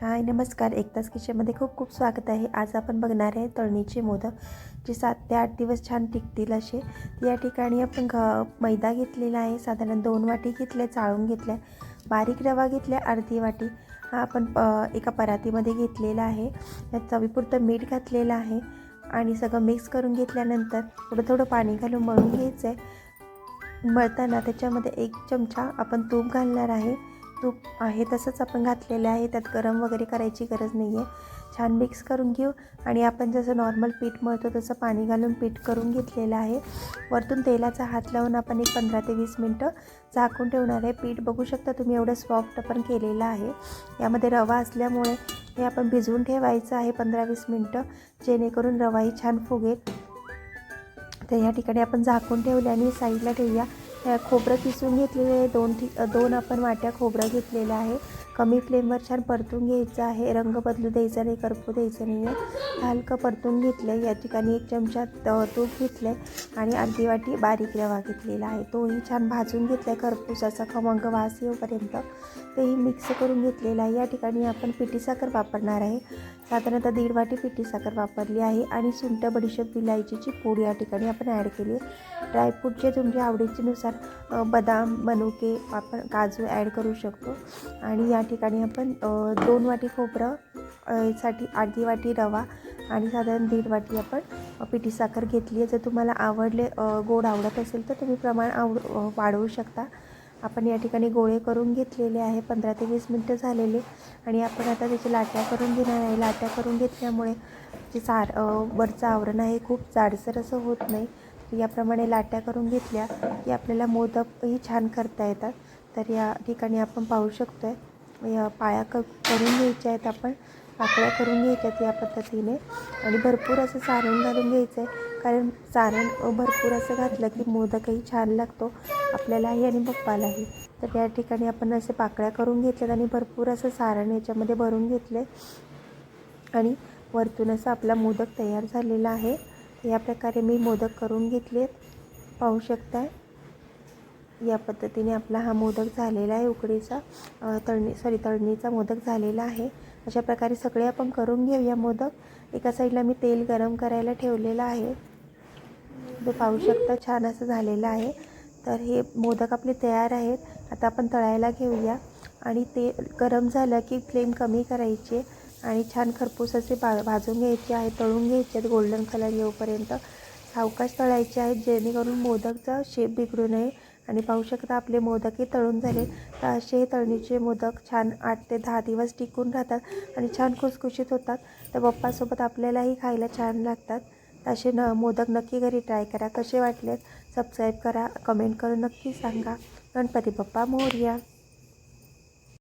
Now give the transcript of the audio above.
हाय नमस्कार. एकतास किचनमध्ये खूप खूप स्वागत आहे. आज आपण बघणार आहे तळणीचे मोदक जे 7 ते 8 दिवस छान टिकतील असे. या ठिकाणी आपण मैदा घेतलेला आहे, साधारण 2 वाटी घेतल्या, चाळून घेतल्या. बारीक रवा घेतल्या अर्धी वाटी. हा आपण एका परातीमध्ये घेतलेला आहे. त्यात चवीपुरतं मीठ घातलेलं आहे आणि सगळं मिक्स करून घेतल्यानंतर थोडं थोडं पाणी घालून मळून घ्यायचं आहे. मळताना त्याच्यामध्ये 1 चमचा आपण तूप घालणार आहे. तूप आहे तसंच आपण घातलेलं आहे, त्यात गरम वगैरे करायची गरज नाही आहे. छान मिक्स करून घेऊ आणि आपण जसं नॉर्मल पीठ मळतो तसं पाणी घालून पीठ करून घेतलेलं आहे. वरतून तेलाचा हात लावून आपण एक 15 ते 20 मिनटं झाकून ठेवणार आहे. पीठ बघू शकता तुम्ही एवढं सॉफ्ट आपण केलेलं आहे. यामध्ये रवा असल्यामुळे हे आपण भिजवून ठेवायचं आहे 15-20 मिनटं, जेणेकरून रवाही छान फुगेल. तर या ठिकाणी आपण झाकून ठेवले आणि साईडला ठेवूया. खोबरं किसून घेतलेलं आहे, दोन आपण वाट्या खोबरं घेतलेलं आहे. कमी फ्लेमवर छान परतून घ्यायचं आहे. रंग बदलू द्यायचा नाही, करपू द्यायचं नाही आहे. हलकं परतून घेतलं आहे. या ठिकाणी 1 चमचा तूप घेतलं आहे आणि अर्धी वाटी बारीक रवा घेतलेला आहे. तोही छान भाजून घेतला आहे खरपूस असा खमंग वास येऊपर्यंत. तेही मिक्स करून घेतलेलं आहे. या ठिकाणी आपण पिठी साखर वापरणार आहे. साधारणतः 1.5 वाटी पिठी साखर वापरली आहे आणि सुंठ, बडीशेप, विलायचीची पूड या ठिकाणी आपण ॲड केली आहे. ड्रायफ्रूटचे तुमच्या आवडीनुसार बदाम, मनुके, आपण काजू ॲड करू शकतो. आणि या ठिकाणी आपण 2 वाटी खोबरं साठी अर्धी वाटी रवा आणि साधारण 1.5 वाटी आपण पिठी साखर घेतली आहे. जर तुम्हाला गोड आवडत असेल तर तुम्ही प्रमाण वाढवू शकता. आपण या ठिकाणी गोळे करून घेतलेले आहे. 15 ते 20 मिनटं झालेले आणि आपण आता त्याची लाट्या करून घेणार आहे. लाट्या करून घेतल्यामुळे जे वरचं आवरण आहे खूप जाडसर असं होत नाही. याप्रमाणे लाट्या करून घेतल्या की आपल्याला मोदकही छान करता येतात. तर या ठिकाणी आपण पाहू शकतो आहे या पाया करून घ्यायच्या आहेत, आपण पाकळ्या करून घ्यायच्या आहेत या पद्धतीने आणि भरपूर असं सारण घालून घ्यायचं आहे. कारण सारण भरपूर असं घातलं की मोदकही छान लागतो आपल्यालाही आणि बाप्पालाही. तर या ठिकाणी आपण असे पाकळ्या करून घेतल्यात आणि भरपूर असं सारण याच्यामध्ये भरून घेतले आणि वरतून असं आपला मोदक तयार झालेला आहे. या प्रकारे मी मोदक करून घेतलेत, पाहू शकताय. या पद्धतीने आपला हा मोदक झालेला आहे. उकडीचा तळणीचा मोदक झालेला आहे. अशा प्रकारे सगळे आपण करून घेऊया मोदक. एका साईडला मी तेल गरम करायला ठेवलेलं आहे. ते पाहू शकता छान असं झालेलं आहे. तर हे मोदक आपले तयार आहेत. आता आपण तळायला घेऊया आणि ते गरम झालं की फ्लेम कमी करायची आणि छान खरपूस असे भाजून घ्यायचे आहेत, तळून घ्यायचे आहेत गोल्डन कलर येऊपर्यंत. सावकाश तळायचे आहेत जेणेकरून मोदकचा शेप बिघडू नये. आणि पाहू शकता आपले मोदकही तळून झाले. तर असे तळणीचे मोदक छान 8 ते 10 दिवस टिकून राहतात आणि छान खुसखुशीत होतात. तर बाप्पासोबत आपल्यालाही खायला छान लागतात. असे मोदक नक्की घरी ट्राय करा. कसे वाटलेत सबस्क्राईब करा, कमेंट करून नक्की सांगा. गणपती बाप्पा मोरया.